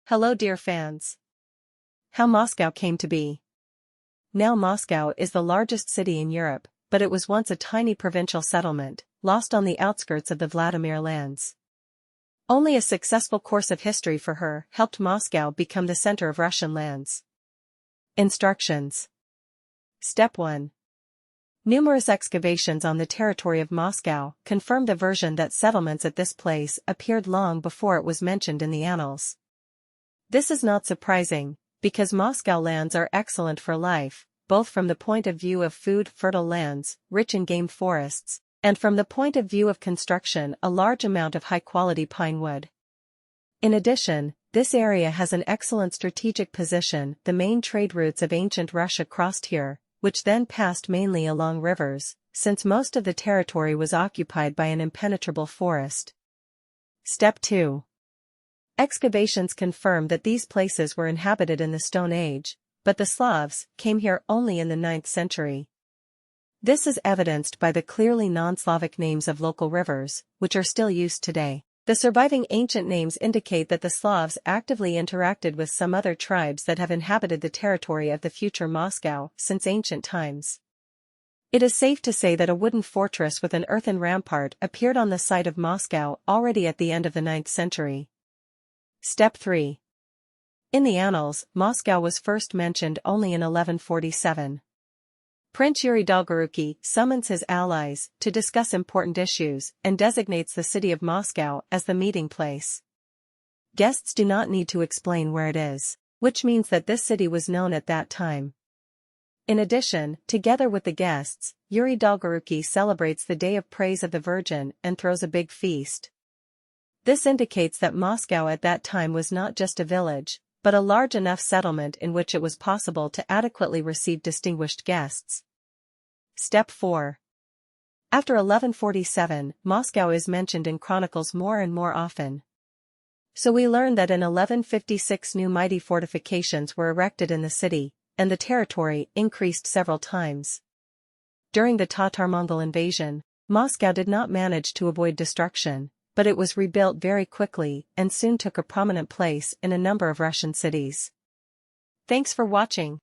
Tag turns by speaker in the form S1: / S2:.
S1: Hello dear fans. How Moscow came to be. Now Moscow is the largest city in Europe, but it was once a tiny provincial settlement, lost on the outskirts of the Vladimir lands. Only a successful course of history for her helped Moscow become the center of Russian lands. Instructions. Step 1. Numerous excavations on the territory of Moscow confirm the version that settlements at this place appeared long before it was mentioned in the annals. This is not surprising, because Moscow lands are excellent for life, both from the point of view of food, fertile lands, rich in game forests, and from the point of view of construction, a large amount of high-quality pine wood. In addition, this area has an excellent strategic position. The main trade routes of ancient Russia crossed here, which then passed mainly along rivers, since most of the territory was occupied by an impenetrable forest. Step 2. Excavations confirm that these places were inhabited in the Stone Age, but the Slavs came here only in the 9th century. This is evidenced by the clearly non-Slavic names of local rivers, which are still used today. The surviving ancient names indicate that the Slavs actively interacted with some other tribes that have inhabited the territory of the future Moscow since ancient times. It is safe to say that a wooden fortress with an earthen rampart appeared on the site of Moscow already at the end of the 9th century. Step 3. In the annals, Moscow was first mentioned only in 1147. Prince Yuri Dolgoruki summons his allies to discuss important issues and designates the city of Moscow as the meeting place. Guests do not need to explain where it is, which means that this city was known at that time. In addition, together with the guests, Yuri Dolgoruki celebrates the Day of Praise of the Virgin and throws a big feast. This indicates that Moscow at that time was not just a village, but a large enough settlement in which it was possible to adequately receive distinguished guests. Step 4. After 1147, Moscow is mentioned in chronicles more and more often. So we learn that in 1156 new mighty fortifications were erected in the city, and the territory increased several times. During the Tatar-Mongol invasion, Moscow did not manage to avoid destruction, but it was rebuilt very quickly and soon took a prominent place in a number of Russian cities. Thanks for watching.